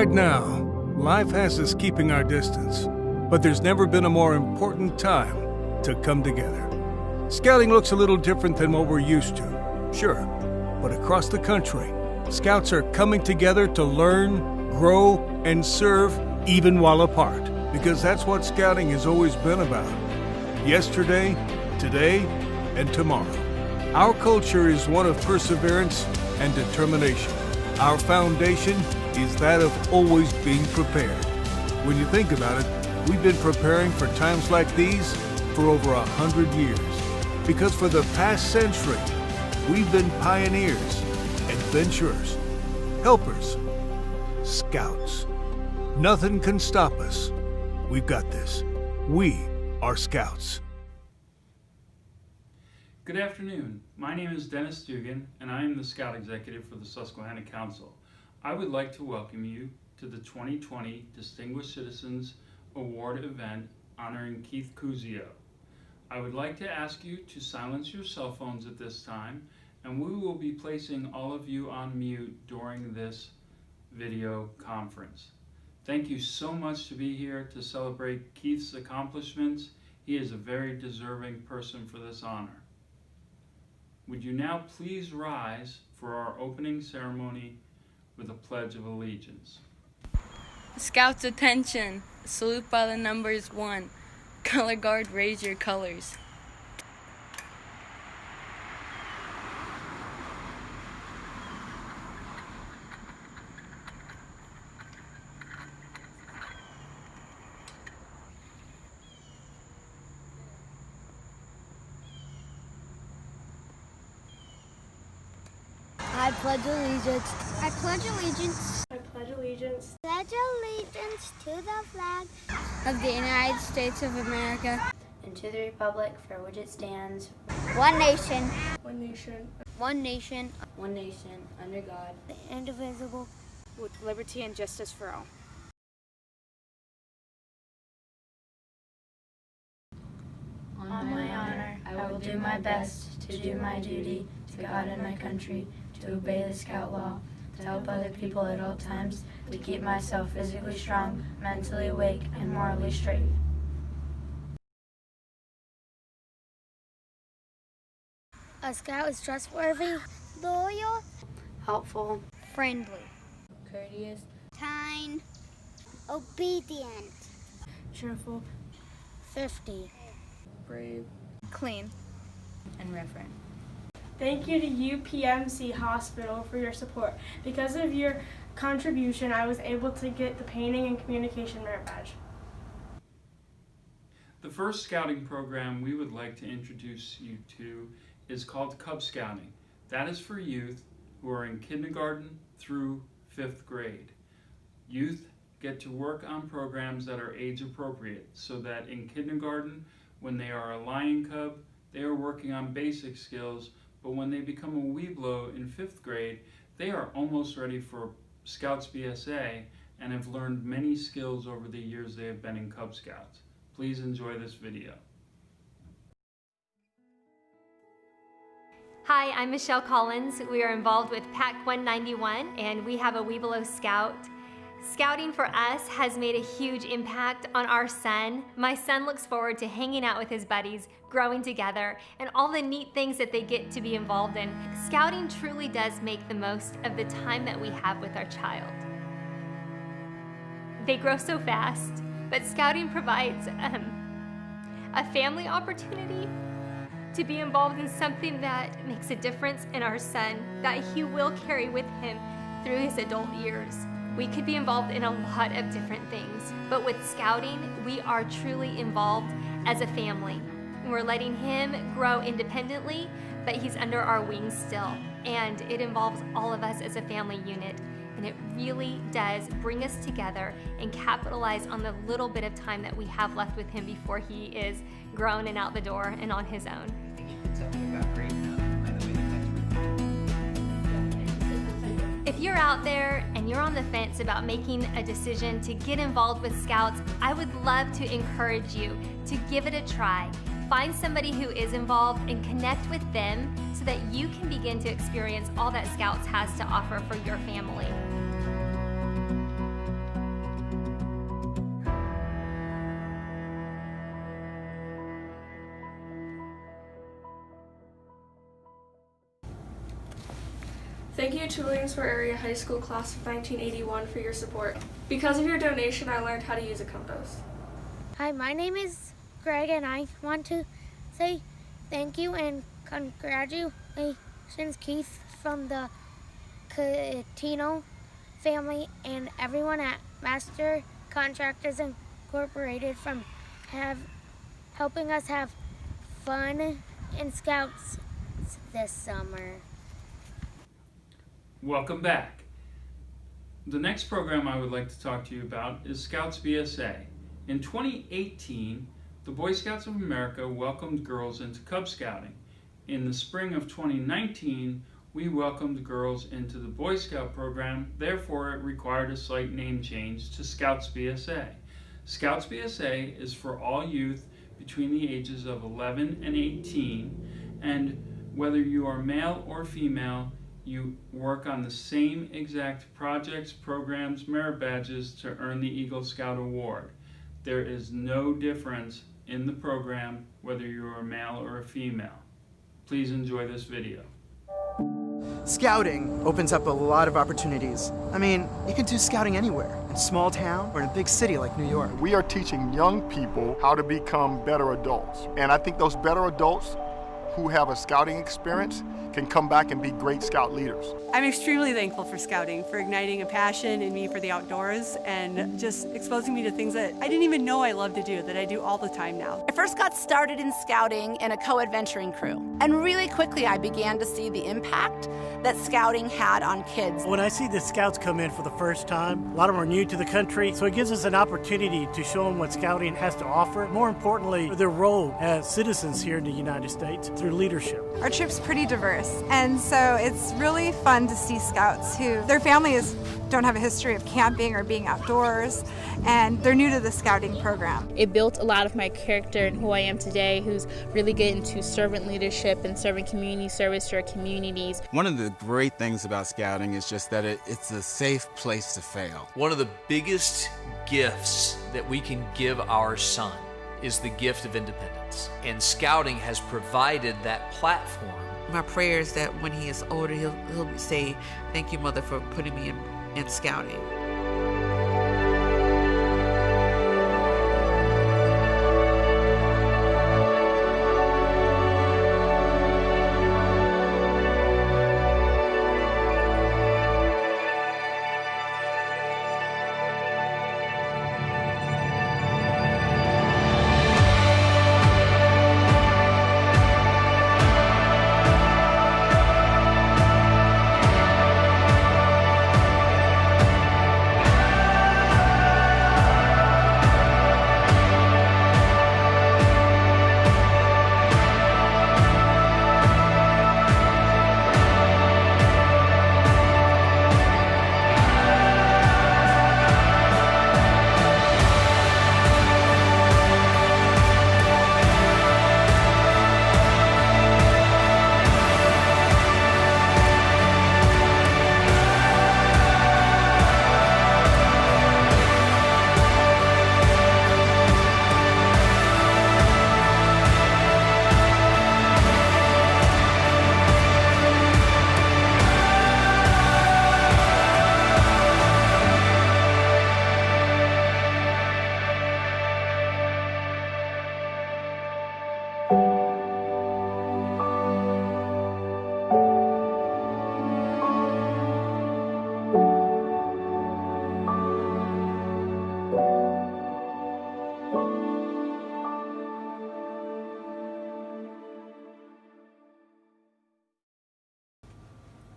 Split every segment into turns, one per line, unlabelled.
Right now, life has us keeping our distance, but there's never been a more important time to come together. Scouting looks a little different than what we're used to, sure, but across the country, Scouts are coming together to learn, grow, and serve even while apart, because that's what Scouting has always been about. Yesterday, today, and tomorrow. Our culture is one of perseverance and determination. Our foundation is that of always being prepared. When you think about it, we've been preparing for times like these for over 100 years. Because for the past century, we've been pioneers, adventurers, helpers, scouts. Nothing can stop us. We've got this. We are Scouts.
Good afternoon. My name is Dennis Dugan, and I am the Scout Executive for the Susquehanna Council. I would like to welcome you to the 2020 Distinguished Citizens Award event honoring Keith Kuzio. I would like to ask you to silence your cell phones at this time, and we will be placing all of you on mute during this video conference. Thank you so much to be here to celebrate Keith's accomplishments. He is a very deserving person for this honor. Would you now please rise for our opening ceremony with a Pledge of Allegiance.
Scouts, attention! Salute by the numbers 1. Color guard, raise your colors.
I pledge allegiance.
I pledge allegiance.
I pledge allegiance.
Pledge allegiance to the flag
of the United States of America
and to the republic for which it stands,
one nation,
one nation,
one nation,
one nation, under God,
indivisible,
with liberty and justice for all.
On my honor, I will do my best to do my duty to God and my country, to obey the Scout law, to help other people at all times, to keep myself physically strong, mentally awake, and morally straight.
A Scout is trustworthy, loyal,
Helpful,
friendly,
courteous,
kind, obedient,
cheerful,
thrifty,
brave,
Clean.
and reverent.
Thank you to UPMC Hospital for your support. Because of your contribution, I was able to get the Painting and Communication Merit Badge.
The first scouting program we would like to introduce you to is called Cub Scouting. That is for youth who are in kindergarten through 5th grade. Youth get to work on programs that are age appropriate, so that in kindergarten, when they are a lion cub, they are working on basic skills, but when they become a Weeblo in 5th grade, they are almost ready for Scouts BSA and have learned many skills over the years they have been in Cub Scouts. Please enjoy this video.
Hi, I'm Michelle Collins. We are involved with PAC 191 and we have a Weeblo Scout. Scouting for us has made a huge impact on our son. My son looks forward to hanging out with his buddies, growing together, and all the neat things that they get to be involved in. Scouting truly does make the most of the time that we have with our child. They grow so fast, but Scouting provides a family opportunity to be involved in something that makes a difference in our son, that he will carry with him through his adult years. We could be involved in a lot of different things, but with Scouting, we are truly involved as a family. We're letting him grow independently, but he's under our wings still, and it involves all of us as a family unit, and it really does bring us together and capitalize on the little bit of time that we have left with him before he is grown and out the door and on his own. If you're out there and you're on the fence about making a decision to get involved with Scouts, I would love to encourage you to give it a try. Find somebody who is involved and connect with them so that you can begin to experience all that Scouts has to offer for your family.
Thank you to Williamsport Area High School Class of 1981 for your support. Because of your donation, I learned how to use a compass.
Hi, my name is Greg, and I want to say thank you and congratulations, Keith, from the Catino family and everyone at Master Contractors Incorporated from helping us have fun in Scouts this summer.
Welcome back. The next program I would like to talk to you about is Scouts BSA. In 2018, the Boy Scouts of America welcomed girls into Cub Scouting. In the spring of 2019, we welcomed girls into the Boy Scout program, therefore it required a slight name change to Scouts BSA. Scouts BSA is for all youth between the ages of 11 and 18, and whether you are male or female, you work on the same exact projects, programs, merit badges to earn the Eagle Scout Award. There is no difference in the program whether you are a male or a female. Please enjoy this video.
Scouting opens up a lot of opportunities. I mean, you can do scouting anywhere, in a small town or in a big city like New York.
We are teaching young people how to become better adults. And I think those better adults who have a scouting experience can come back and be great scout leaders.
I'm extremely thankful for scouting, for igniting a passion in me for the outdoors and just exposing me to things that I didn't even know I loved to do, that I do all the time now.
I first got started in scouting in a co-adventuring crew, and really quickly I began to see the impact that scouting had on kids.
When I see the scouts come in for the first time, a lot of them are new to the country, so it gives us an opportunity to show them what scouting has to offer. More importantly, their role as citizens here in the United States through leadership.
Our trip's pretty diverse, and so it's really fun to see scouts who, their families don't have a history of camping or being outdoors, and they're new to the scouting program.
It built a lot of my character and who I am today, who's really getting into servant leadership and serving community service to our communities.
One of the great things about scouting is just that it's a safe place to fail.
One of the biggest gifts that we can give our son is the gift of independence, and scouting has provided that platform.
My prayer is that when he is older, he'll say, "Thank you, Mother, for putting me in scouting."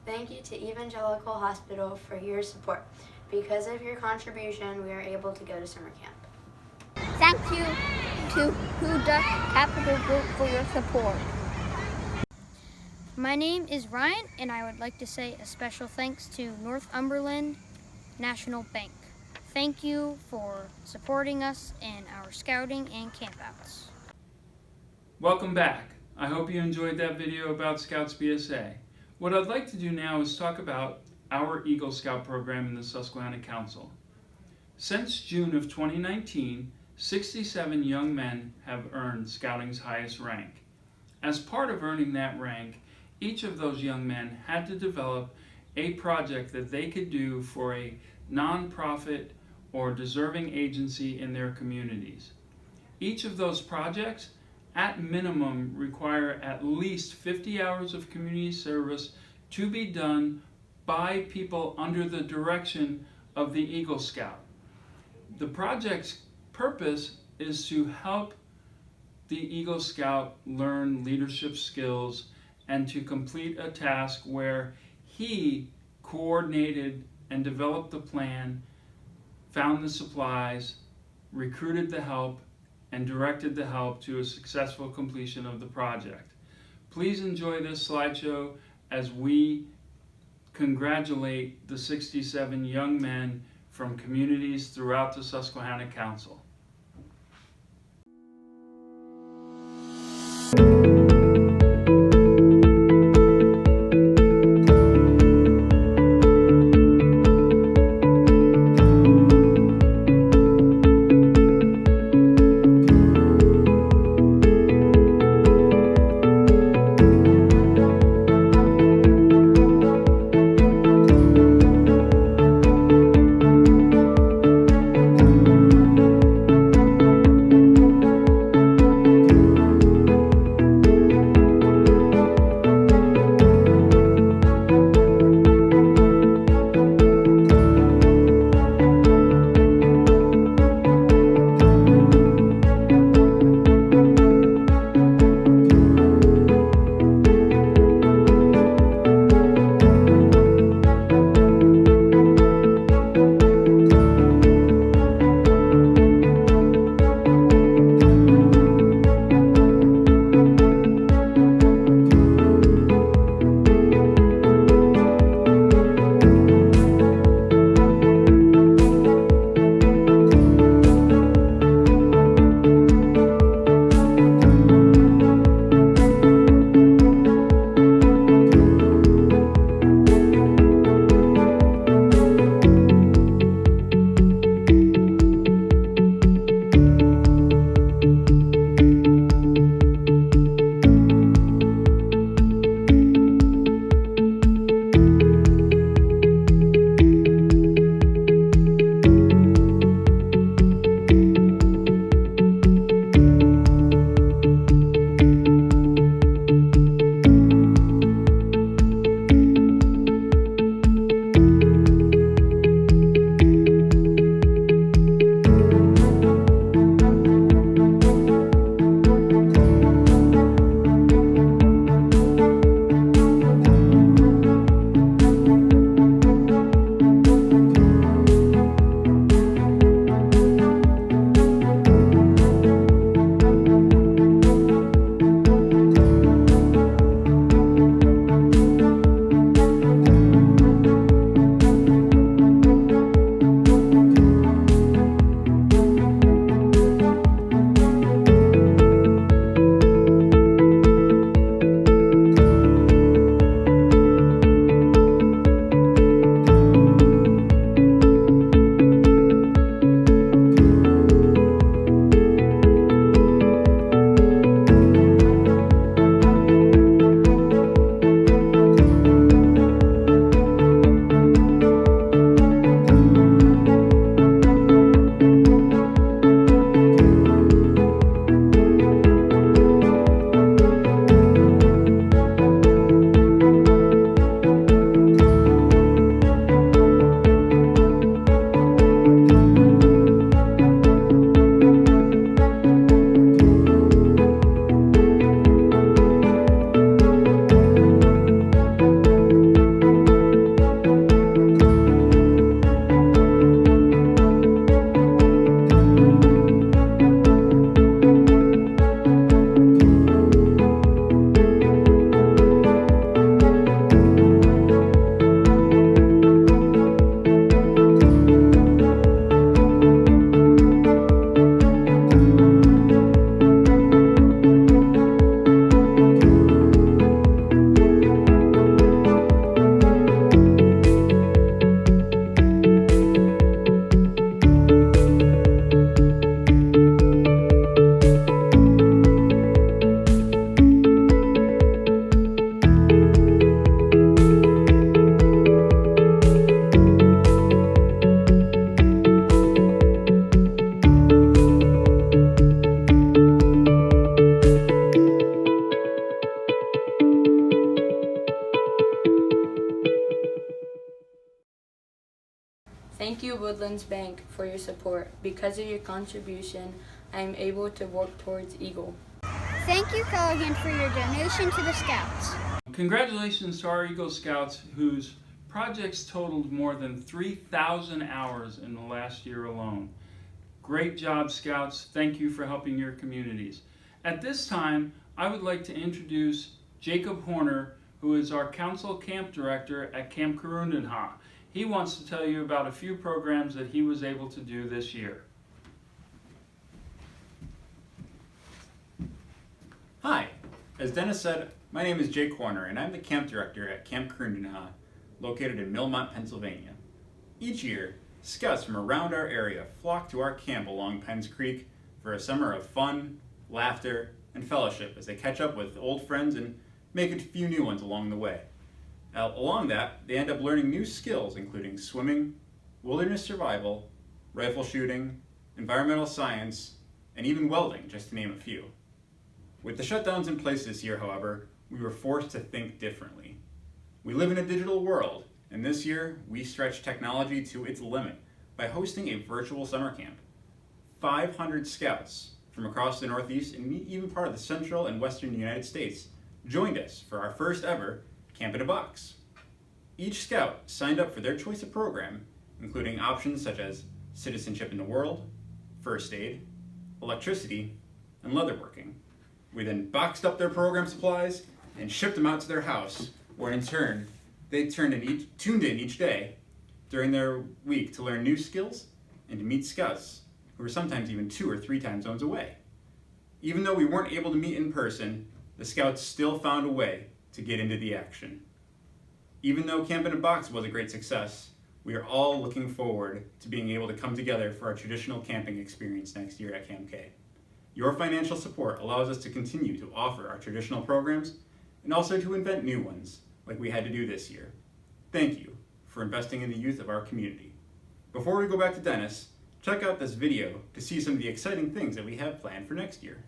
Thank you to Evangelical Hospital for your support. Because of your contribution, we are able to go to summer camp.
Thank you to Huda Capital Group for your support.
My name is Ryan, and I would like to say a special thanks to Northumberland National Bank. Thank you for supporting us in our scouting and campouts.
Welcome back. I hope you enjoyed that video about Scouts BSA. What I'd like to do now is talk about our Eagle Scout program in the Susquehanna Council. Since June of 2019, 67 young men have earned Scouting's highest rank. As part of earning that rank, each of those young men had to develop a project that they could do for a nonprofit or deserving agency in their communities. Each of those projects, at minimum, require at least 50 hours of community service to be done by people under the direction of the Eagle Scout. The project's purpose is to help the Eagle Scout learn leadership skills and to complete a task where he coordinated and developed the plan, found the supplies, recruited the help, and directed the help to a successful completion of the project. Please enjoy this slideshow as we congratulate the 67 young men from communities throughout the Susquehanna Council.
you, Woodlands Bank, for your support. Because of your contribution, I am able to work towards Eagle.
Thank you, Culligan, for your donation to the Scouts.
Congratulations to our Eagle Scouts whose projects totaled more than 3,000 hours in the last year alone. Great job, Scouts. Thank you for helping your communities. At this time, I would like to introduce Jacob Horner, who is our Council Camp Director at Camp Kurundanha. He wants to tell you about a few programs that he was able to do this year.
Hi, as Dennis said, my name is Jake Horner and I'm the Camp Director at Camp Kurundanha, located in Millmont, Pennsylvania. Each year, Scouts from around our area flock to our camp along Penns Creek for a summer of fun, laughter, and fellowship as they catch up with old friends and make a few new ones along the way. Along that, they end up learning new skills including swimming, wilderness survival, rifle shooting, environmental science, and even welding, just to name a few. With the shutdowns in place this year, however, we were forced to think differently. We live in a digital world, and this year we stretched technology to its limit by hosting a virtual summer camp. 500 scouts from across the Northeast and even part of the central and western United States joined us for our first ever Camp in a Box. Each scout signed up for their choice of program, including options such as citizenship in the world, first aid, electricity, and leatherworking. We then boxed up their program supplies and shipped them out to their house, where in turn, they tuned in each day during their week to learn new skills and to meet scouts who were sometimes even 2 or 3 time zones away. Even though we weren't able to meet in person, the scouts still found a way to get into the action. Even though Camp in a Box was a great success, we are all looking forward to being able to come together for our traditional camping experience next year at Camp K. Your financial support allows us to continue to offer our traditional programs and also to invent new ones, like we had to do this year. Thank you for investing in the youth of our community. Before we go back to Dennis, check out this video to see some of the exciting things that we have planned for next year.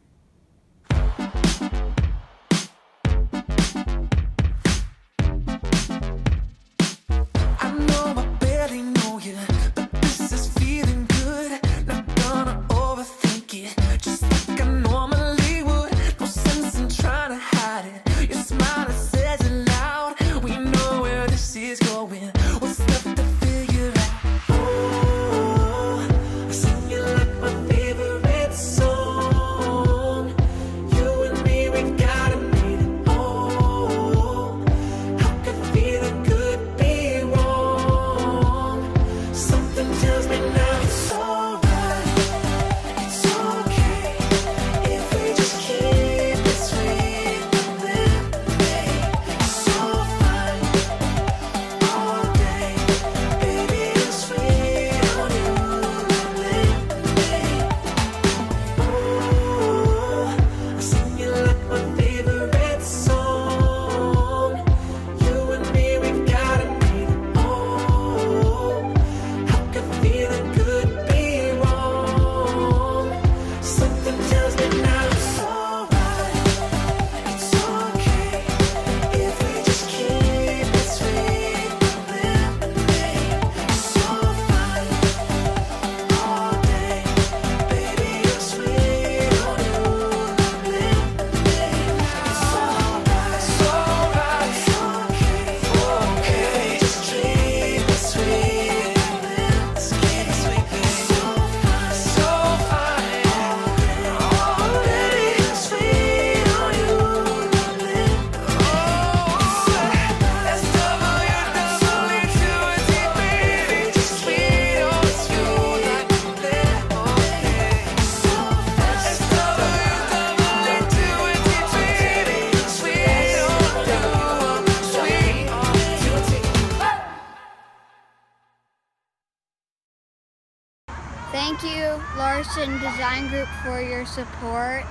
Thank you, Larson Design Group, for your support.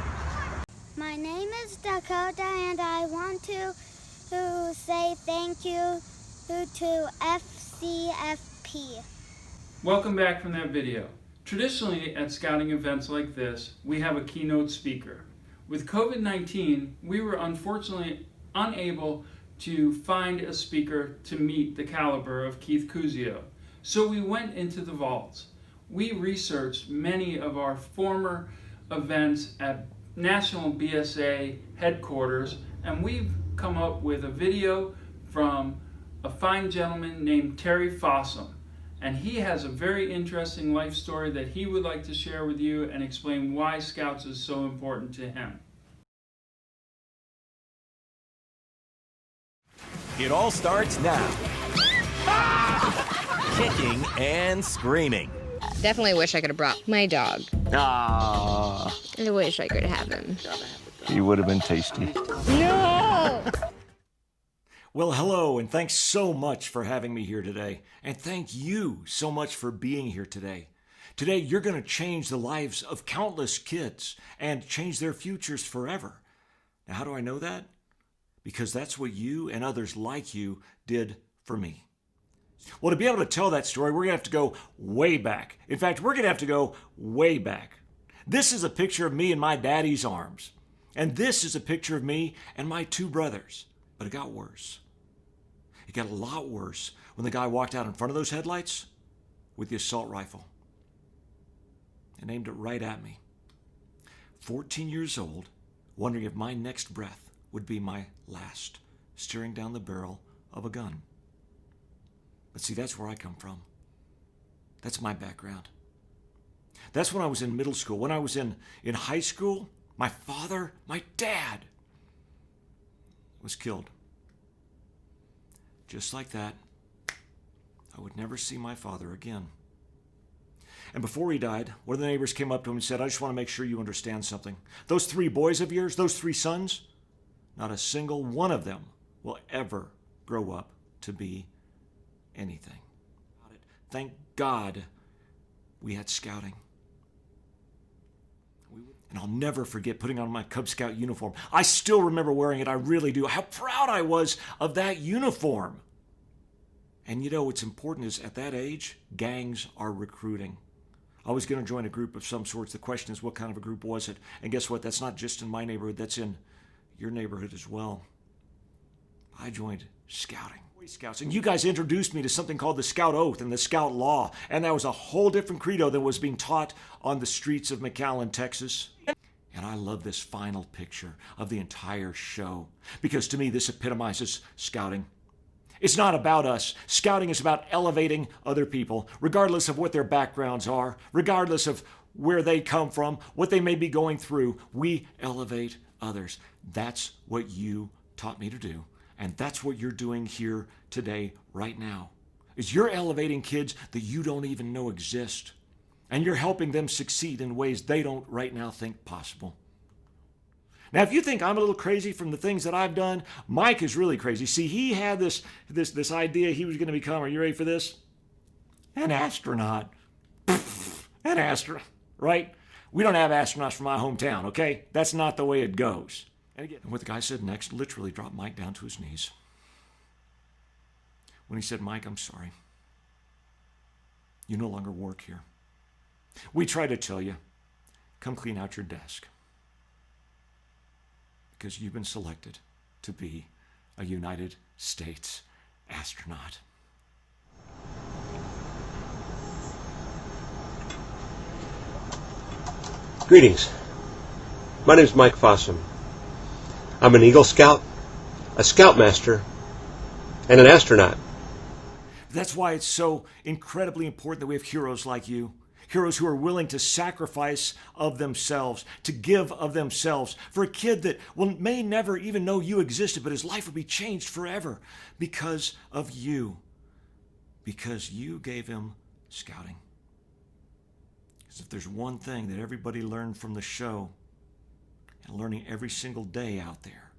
My name is Dakota, and I want to say thank you to FCFP.
Welcome back from that video. Traditionally, at scouting events like this, we have a keynote speaker. With COVID-19, we were unfortunately unable to find a speaker to meet the caliber of Keith Kuzio. So we went into the vaults. We researched many of our former events at National BSA headquarters, and we've come up with a video from a fine gentleman named Terry Fossum. And he has a very interesting life story that he would like to share with you and explain why Scouts is so important to him.
It all starts now. Kicking and screaming.
Definitely wish I could have brought my dog.
Ah.
I wish I could have him.
He would have been tasty.
No!
Well, hello, and thanks so much for having me here today. And thank you so much for being here today. Today, you're going to change the lives of countless kids and change their futures forever. Now, how do I know that? Because that's what you and others like you did for me. Well, to be able to tell that story, we're going to have to go way back. In fact, we're going to have to go way back. This is a picture of me in my daddy's arms. And this is a picture of me and my two brothers. But it got worse. It got a lot worse when the guy walked out in front of those headlights with the assault rifle and aimed it right at me. 14 years old, wondering if my next breath would be my last, staring down the barrel of a gun. But see, that's where I come from. That's my background. That's when I was in middle school. When I was in high school, my father, my dad, was killed. Just like that, I would never see my father again. And before he died, one of the neighbors came up to him and said, I just want to make sure you understand something. Those 3 boys of yours, those 3 sons, not a single one of them will ever grow up to be anything. Thank God we had scouting. And I'll never forget putting on my Cub Scout uniform. I still remember wearing it, I really do. How proud I was of that uniform. And you know what's important is at that age, gangs are recruiting. I was going to join a group of some sorts. The question is, what kind of a group was it? And guess what? That's not just in my neighborhood, that's in your neighborhood as well. I joined scouting. Boy Scouts. And you guys introduced me to something called the Scout Oath and the Scout Law. And that was a whole different credo than was being taught on the streets of McAllen, Texas. And I love this final picture of the entire show because to me this epitomizes scouting. It's not about us. Scouting is about elevating other people, regardless of what their backgrounds are, regardless of where they come from, what they may be going through. We elevate others. That's what you taught me to do. And that's what you're doing here today, right now, is you're elevating kids that you don't even know exist. And you're helping them succeed in ways they don't right now think possible. Now, if you think I'm a little crazy from the things that I've done, Mike is really crazy. See, he had this idea he was going to become, are you ready for this? An astronaut. An astronaut, right? We don't have astronauts from my hometown, okay? That's not the way it goes. And again, what the guy said next literally dropped Mike down to his knees. When he said, Mike, I'm sorry. You no longer work here. We try to tell you, come clean out your desk. Because you've been selected to be a United States astronaut.
Greetings. My name is Mike Fossum. I'm an Eagle Scout, a Scoutmaster, and an astronaut.
That's why it's so incredibly important that we have heroes like you. Heroes who are willing to sacrifice of themselves, to give of themselves for a kid that may never even know you existed, but his life will be changed forever because of you. Because you gave him scouting. Because if there's one thing that everybody learned from the show, and learning every single day out there,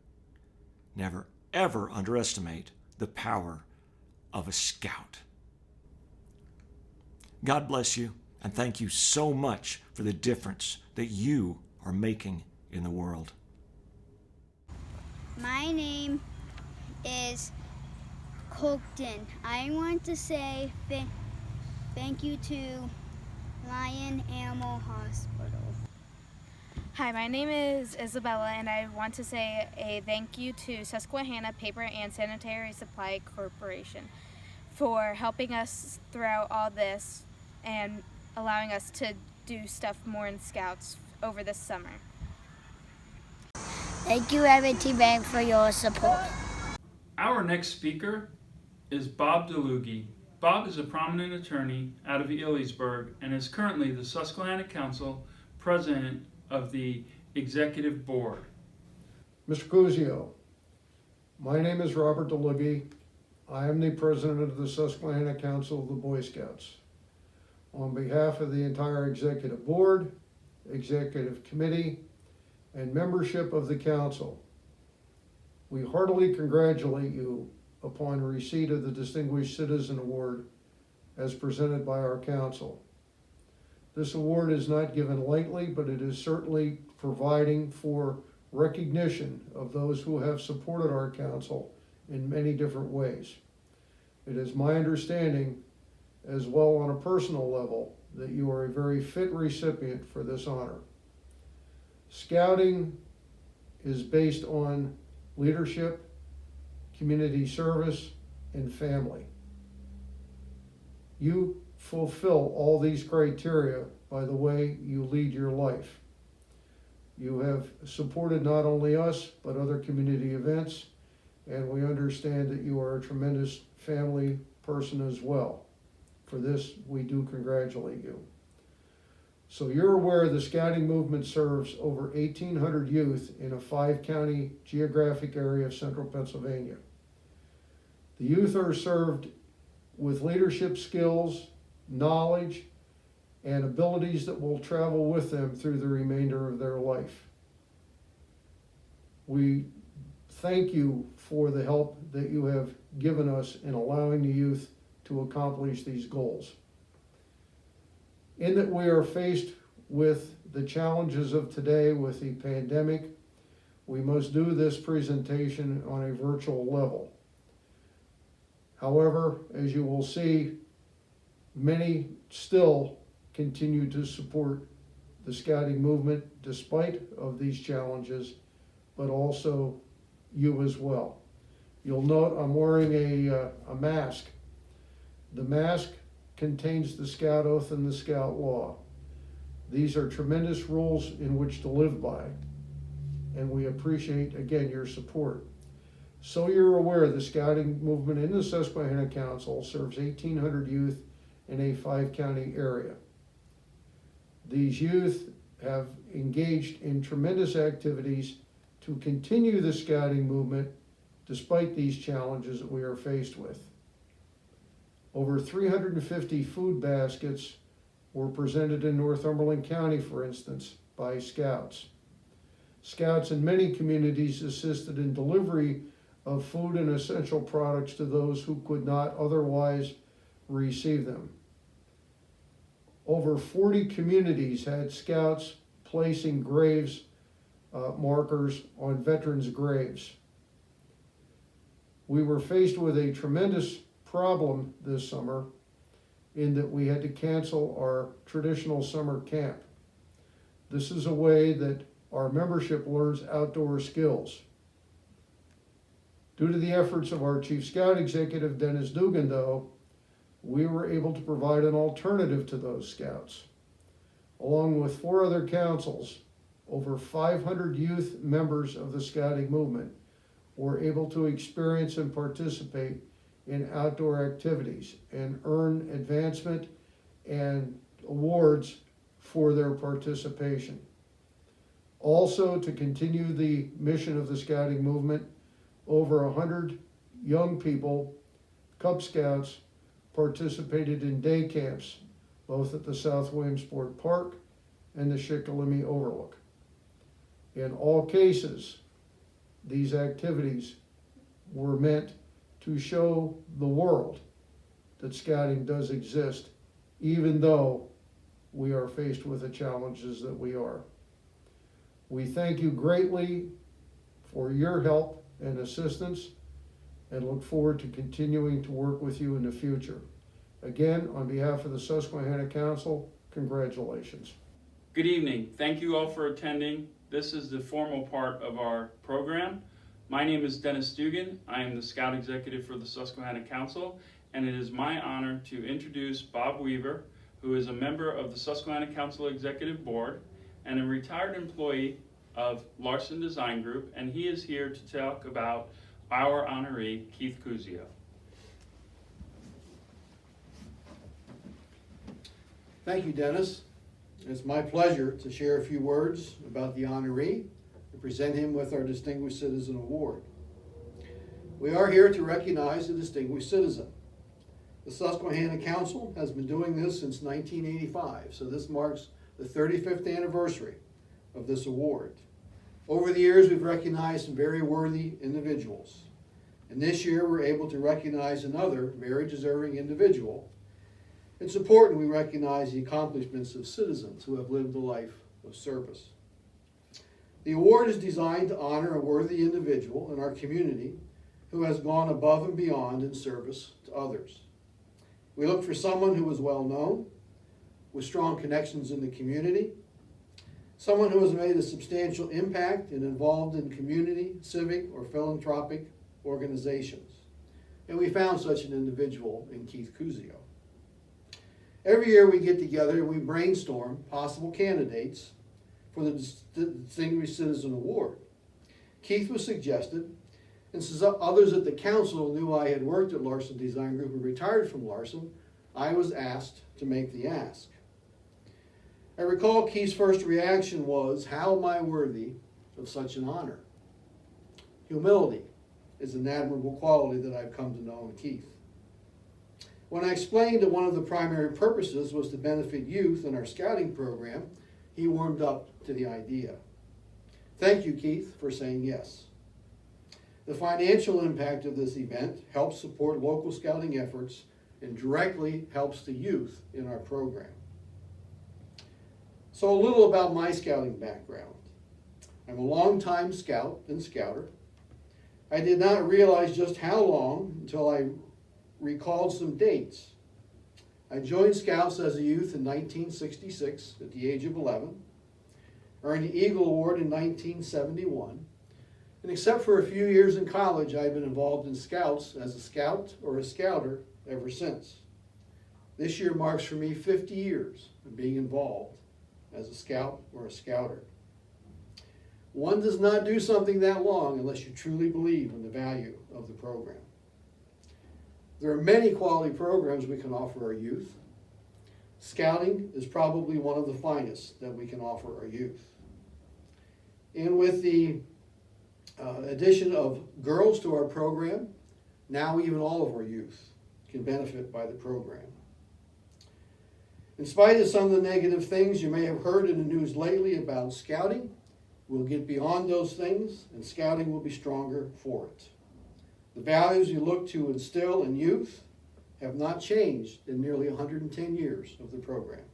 never ever underestimate the power of a scout. God bless you. And thank you so much for the difference that you are making in the world.
My name is Colton. I want to say thank you to Lion Animal Hospital.
Hi, my name is Isabella, and I want to say a thank you to Susquehanna Paper and Sanitary Supply Corporation for helping us throughout all this and allowing us to do stuff more in Scouts over this summer.
Thank you, M&T Bank, for your support.
Our next speaker is Bob DeLugie. Bob is a prominent attorney out of Ellisburg and is currently the Susquehanna Council President of the Executive Board.
Mr. Kuzio, my name is Robert DeLugie. I am the President of the Susquehanna Council of the Boy Scouts. On behalf of the entire Executive Board, Executive Committee, and membership of the Council, we heartily congratulate you upon receipt of the Distinguished Citizen Award as presented by our Council. This award is not given lightly, but it is certainly providing for recognition of those who have supported our Council in many different ways. It is my understanding, as well on a personal level, that you are a very fit recipient for this honor. Scouting is based on leadership, community service, and family. You fulfill all these criteria by the way you lead your life. You have supported not only us, but other community events, and we understand that you are a tremendous family person as well. For this, we do congratulate you. So you're aware the Scouting movement serves over 1,800 youth in a 5-county geographic area of central Pennsylvania. The youth are served with leadership skills, knowledge, and abilities that will travel with them through the remainder of their life. We thank you for the help that you have given us in allowing the youth to accomplish these goals. In that we are faced with the challenges of today with the pandemic, we must do this presentation on a virtual level. However, as you will see, many still continue to support the Scouting movement despite of these challenges, but also you as well. You'll note I'm wearing a mask. The mask contains the Scout Oath and the Scout Law. These are tremendous rules in which to live by, and we appreciate, again, your support. So you're aware, the Scouting movement in the Susquehanna Council serves 1,800 youth in a 5-county area. These youth have engaged in tremendous activities to continue the Scouting movement despite these challenges that we are faced with. Over 350 food baskets were presented in Northumberland County, for instance, by Scouts. Scouts in many communities assisted in delivery of food and essential products to those who could not otherwise receive them. Over 40 communities had Scouts placing graves markers on veterans' graves. We were faced with a tremendous problem this summer in that we had to cancel our traditional summer camp. This is a way that our membership learns outdoor skills. Due to the efforts of our Chief Scout Executive, Dennis Dugan, though, we were able to provide an alternative to those Scouts. Along with 4 other councils, over 500 youth members of the Scouting movement were able to experience and participate in outdoor activities and earn advancement and awards for their participation. Also, to continue the mission of the Scouting movement, over 100 young people, Cub Scouts, participated in day camps, both at the South Williamsport Park and the Shikellamy Overlook. In all cases, these activities were meant to show the world that Scouting does exist, even though we are faced with the challenges that we are. We thank you greatly for your help and assistance, and look forward to continuing to work with you in the future. Again, on behalf of the Susquehanna Council, congratulations.
Good evening. Thank you all for attending. This is the formal part of our program. My name is Dennis Dugan. I am the Scout Executive for the Susquehanna Council, and it is my honor to introduce Bob Weaver, who is a member of the Susquehanna Council Executive Board and a retired employee of Larson Design Group, and he is here to talk about our honoree, Keith Kuzio.
Thank you, Dennis. It's my pleasure to share a few words about the honoree and present him with our Distinguished Citizen Award. We are here to recognize a distinguished citizen. The Susquehanna Council has been doing this since 1985, so this marks the 35th anniversary of this award. Over the years, we've recognized some very worthy individuals. And this year, we're able to recognize another very deserving individual. It's important we recognize the accomplishments of citizens who have lived a life of service. The award is designed to honor a worthy individual in our community who has gone above and beyond in service to others. We look for someone who is well known, with strong connections in the community, someone who has made a substantial impact and involved in community, civic, or philanthropic organizations. And we found such an individual in Keith Kuzio. Every year we get together and we brainstorm possible candidates for the Distinguished Citizen Award. Keith was suggested, and since others at the council knew I had worked at Larson Design Group and retired from Larson, I was asked to make the ask. I recall Keith's first reaction was, how am I worthy of such an honor? Humility is an admirable quality that I've come to know in Keith. When I explained that one of the primary purposes was to benefit youth in our scouting program, he warmed up to the idea. Thank you, Keith, for saying yes. The financial impact of this event helps support local scouting efforts and directly helps the youth in our program. So a little about my scouting background. I'm a longtime scout and scouter. I did not realize just how long until I recalled some dates. I joined Scouts as a youth in 1966 at the age of 11, earned the Eagle Award in 1971, and except for a few years in college, I've been involved in Scouts as a scout or a scouter ever since. This year marks for me 50 years of being involved as a scout or a scouter. One does not do something that long unless you truly believe in the value of the program. There are many quality programs we can offer our youth. Scouting is probably one of the finest that we can offer our youth. And with the addition of girls to our program, now even all of our youth can benefit by the program. In spite of some of the negative things you may have heard in the news lately about scouting, we'll get beyond those things and scouting will be stronger for it. The values we look to instill in youth have not changed in nearly 110 years of the program.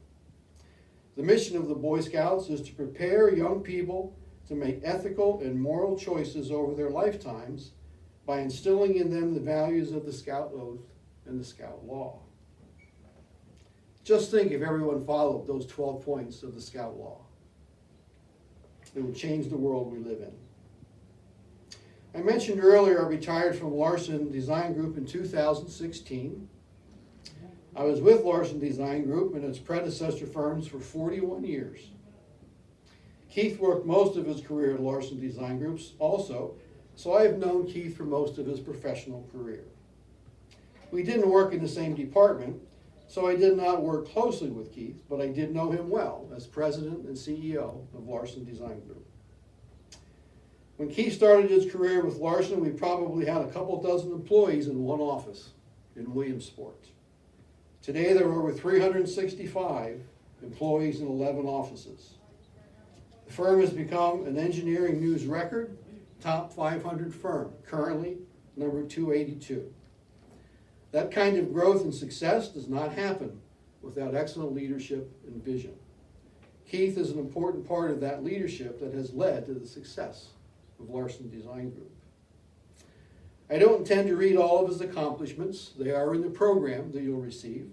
The mission of the Boy Scouts is to prepare young people to make ethical and moral choices over their lifetimes by instilling in them the values of the Scout Oath and the Scout Law. Just think if everyone followed those 12 points of the Scout Law. It would change the world we live in. I mentioned earlier I retired from Larson Design Group in 2016. I was with Larson Design Group and its predecessor firms for 41 years. Keith worked most of his career at Larson Design Groups also, so I've known Keith for most of his professional career. We didn't work in the same department, so I did not work closely with Keith, but I did know him well as president and CEO of Larson Design Group. When Keith started his career with Larson, we probably had a couple dozen employees in one office in Williamsport. Today, there are over 365 employees in 11 offices. The firm has become an engineering news record, top 500 firm, currently number 282. That kind of growth and success does not happen without excellent leadership and vision. Keith is an important part of that leadership that has led to the success of Larson Design Group. I don't intend to read all of his accomplishments. They are in the program that you'll receive.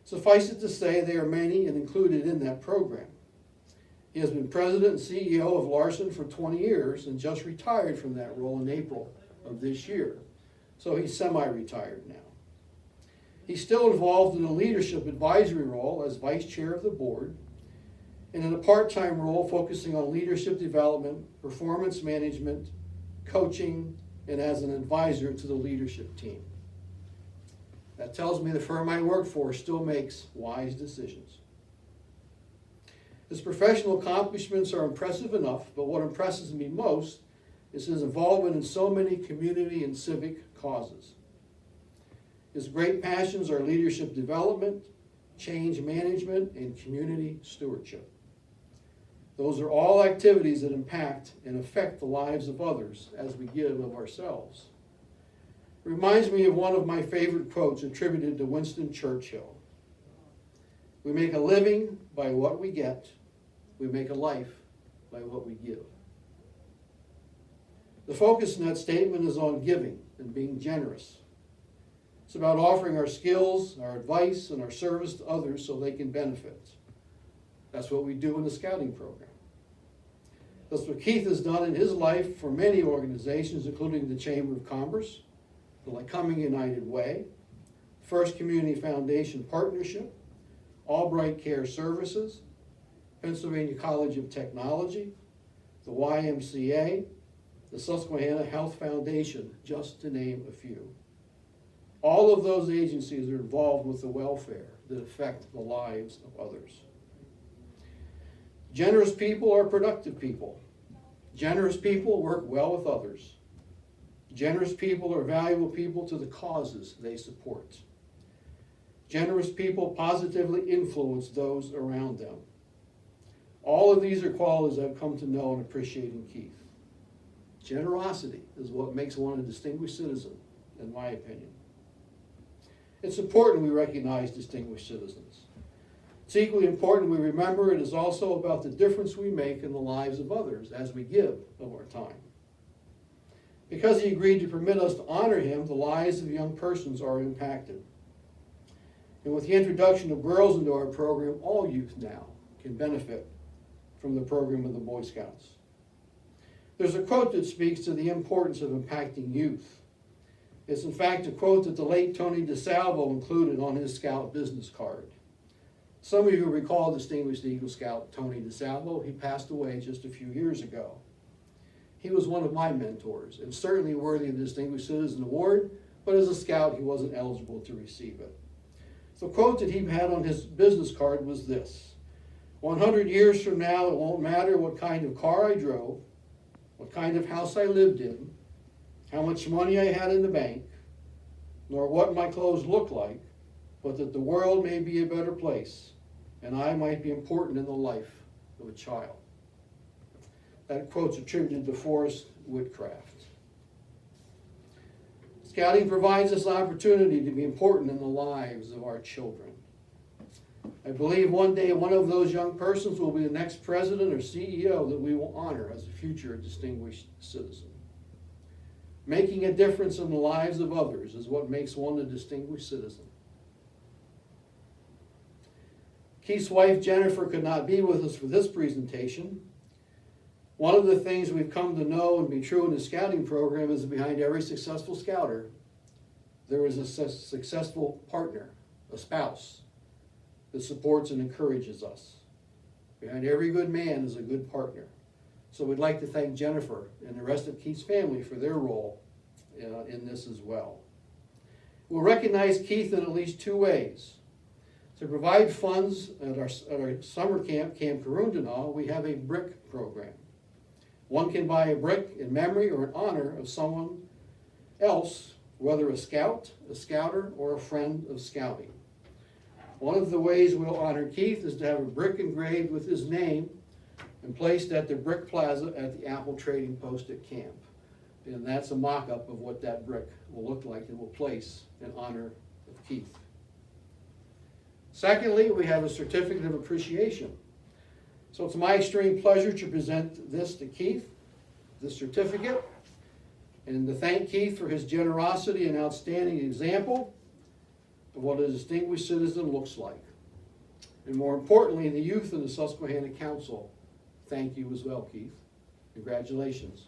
Suffice it to say, they are many and included in that program. He has been president and CEO of Larson for 20 years and just retired from that role in April of this year. So he's semi-retired now. He's still involved in a leadership advisory role as vice chair of the board and in a part-time role focusing on leadership development, performance management, coaching, and as an advisor to the leadership team. That tells me the firm I work for still makes wise decisions. His professional accomplishments are impressive enough, but what impresses me most is his involvement in so many community and civic causes. His great passions are leadership development, change management, and community stewardship. Those are all activities that impact and affect the lives of others as we give of ourselves. It reminds me of one of my favorite quotes attributed to Winston Churchill. We make a living by what we get. We make a life by what we give. The focus in that statement is on giving and being generous. It's about offering our skills, our advice, and our service to others so they can benefit. That's what we do in the scouting program. That's what Keith has done in his life for many organizations, including the Chamber of Commerce, the Lycoming United Way, First Community Foundation Partnership, Albright Care Services, Pennsylvania College of Technology, the YMCA, the Susquehanna Health Foundation, just to name a few. All of those agencies are involved with the welfare that affect the lives of others. Generous people are productive people. Generous people work well with others. Generous people are valuable people to the causes they support. Generous people positively influence those around them. All of these are qualities I've come to know and appreciate in Keith. Generosity is what makes one a distinguished citizen, in my opinion. It's important we recognize distinguished citizens. It's equally important we remember it is also about the difference we make in the lives of others as we give of our time. Because he agreed to permit us to honor him, the lives of young persons are impacted. And with the introduction of girls into our program, all youth now can benefit from the program of the Boy Scouts. There's a quote that speaks to the importance of impacting youth. It's in fact a quote that the late Tony DeSalvo included on his Scout business card. Some of you recall distinguished Eagle Scout Tony DeSalvo. He passed away just a few years ago. He was one of my mentors and certainly worthy of the Distinguished Citizen Award, but as a Scout he wasn't eligible to receive it. The quote that he had on his business card was this: 100 years from now, it won't matter what kind of car I drove, what kind of house I lived in, how much money I had in the bank, nor what my clothes looked like, but that the world may be a better place, and I might be important in the life of a child. That quote's attributed to Forrest Woodcraft. Scouting provides us opportunity to be important in the lives of our children. I believe one day one of those young persons will be the next president or CEO that we will honor as a future distinguished citizen. Making a difference in the lives of others is what makes one a distinguished citizen. Keith's wife Jennifer could not be with us for this presentation. One of the things we've come to know and be true in the scouting program is that behind every successful scouter, there is a successful partner, a spouse, that supports and encourages us. Behind every good man is a good partner. So we'd like to thank Jennifer and the rest of Keith's family for their role in this as well. We'll recognize Keith in at least two ways. To provide funds at our summer camp, Camp Karundana, we have a brick program. One can buy a brick in memory or in honor of someone else, whether a scout, a scouter, or a friend of scouting. One of the ways we'll honor Keith is to have a brick engraved with his name and placed at the Brick Plaza at the Apple Trading Post at camp. And that's a mock-up of what that brick will look like and we'll place in honor of Keith. Secondly, we have a certificate of appreciation. So it's my extreme pleasure to present this to Keith, this certificate, and to thank Keith for his generosity and outstanding example of what a distinguished citizen looks like. And more importantly, the youth in the Susquehanna Council, thank you as well, Keith. Congratulations.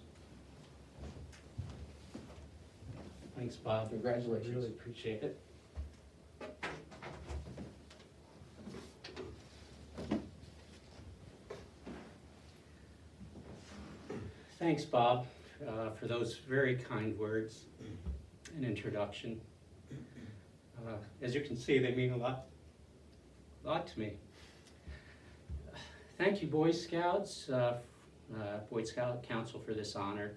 Thanks, Bob.
Congratulations.
Really appreciate it. Thanks, Bob, for those very kind words and introduction. As you can see, they mean a lot to me. Thank you, Boy Scouts, Boy Scout Council, for this honor.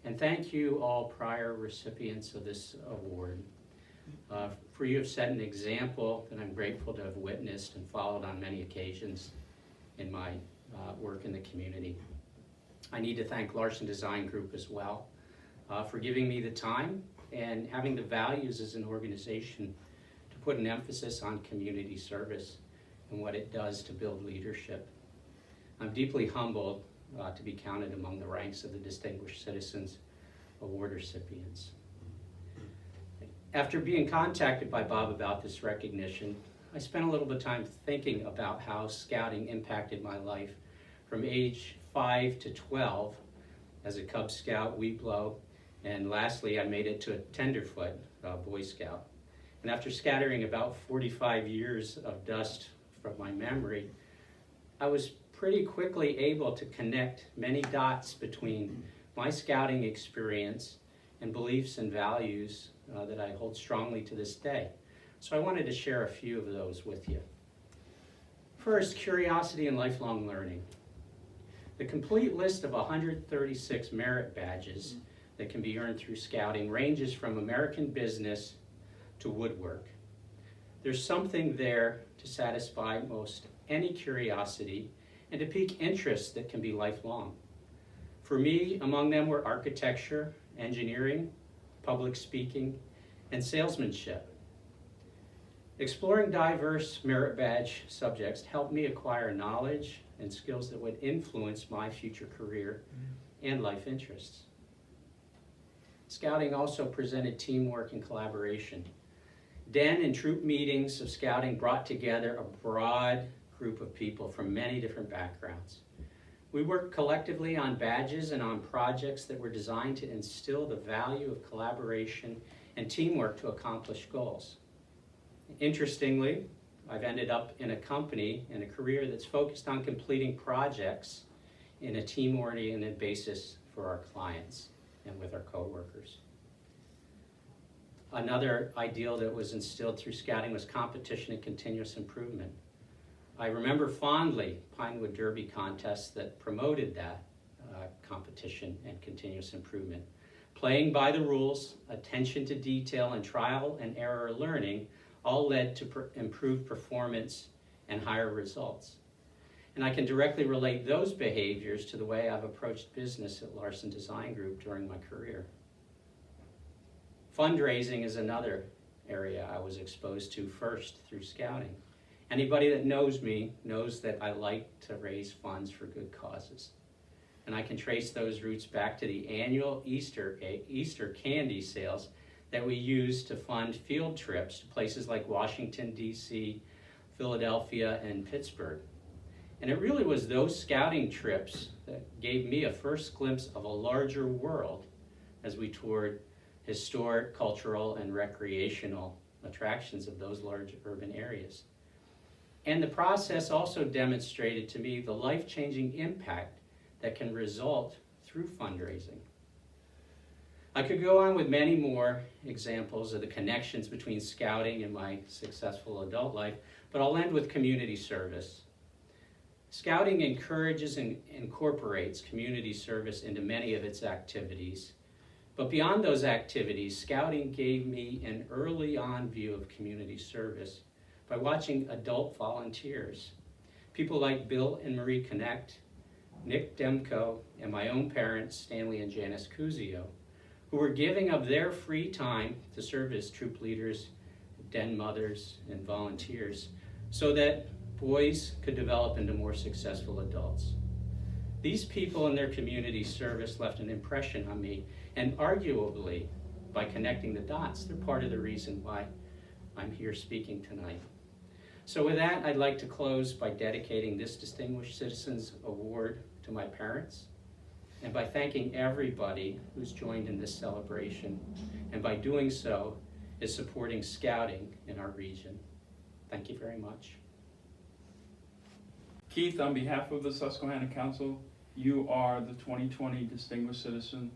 And thank you all prior recipients of this award. For you have set an example that I'm grateful to have witnessed and followed on many occasions in my work in the community. I need to thank Larson Design Group as well for giving me the time and having the values as an organization to put an emphasis on community service and what it does to build leadership. I'm deeply humbled to be counted among the ranks of the Distinguished Citizens Award recipients. After being contacted by Bob about this recognition, I spent a little bit of time thinking about how scouting impacted my life from age 5 to 12 as a Cub Scout, Weeblo, and lastly I made it to a Tenderfoot Boy Scout. And after scattering about 45 years of dust from my memory, I was pretty quickly able to connect many dots between my scouting experience and beliefs and values that I hold strongly to this day. So I wanted to share a few of those with you. First, curiosity and lifelong learning. The complete list of 136 merit badges that can be earned through scouting ranges from American business to woodwork. There's something there to satisfy most any curiosity and to pique interest that can be lifelong. For me, among them were architecture, engineering, public speaking, and salesmanship. Exploring diverse merit badge subjects helped me acquire knowledge and skills that would influence my future career and life interests. Scouting also presented teamwork and collaboration. Den and troop meetings of scouting brought together a broad group of people from many different backgrounds. We worked collectively on badges and on projects that were designed to instill the value of collaboration and teamwork to accomplish goals. Interestingly, I've ended up in a company and a career that's focused on completing projects in a team-oriented basis for our clients and with our coworkers. Another ideal that was instilled through scouting was competition and continuous improvement. I remember fondly Pinewood Derby contests that promoted that competition and continuous improvement. Playing by the rules, attention to detail, and trial and error learning all led to improved performance and higher results. And I can directly relate those behaviors to the way I've approached business at Larson Design Group during my career. Fundraising is another area I was exposed to first through scouting. Anybody that knows me knows that I like to raise funds for good causes. And I can trace those roots back to the annual Easter candy sales that we use to fund field trips to places like Washington, D.C., Philadelphia, and Pittsburgh. And it really was those scouting trips that gave me a first glimpse of a larger world as we toured historic, cultural, and recreational attractions of those large urban areas. And the process also demonstrated to me the life-changing impact that can result through fundraising. I could go on with many more examples of the connections between scouting and my successful adult life, but I'll end with community service. Scouting encourages and incorporates community service into many of its activities. But beyond those activities, scouting gave me an early on view of community service by watching adult volunteers, people like Bill and Marie Connect, Nick Demko, and my own parents, Stanley and Janice Kuzio, who were giving of their free time to serve as troop leaders, den mothers, and volunteers so that boys could develop into more successful adults. These people and their community service left an impression on me, and arguably, by connecting the dots, they're part of the reason why I'm here speaking tonight. So with that, I'd like to close by dedicating this Distinguished Citizens Award to my parents, and by thanking everybody who's joined in this celebration, and by doing so is supporting scouting in our region. Thank you very much.
Keith, on behalf of the Susquehanna Council, You are the 2020 Distinguished Citizen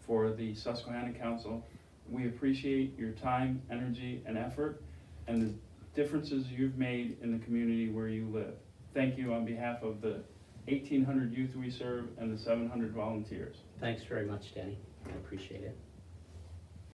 for the Susquehanna Council. We appreciate your time, energy, and effort, and the differences you've made in the community where you live. Thank you on behalf of the 1,800 youth we serve and the 700 volunteers.
Thanks very much, Danny. I appreciate it.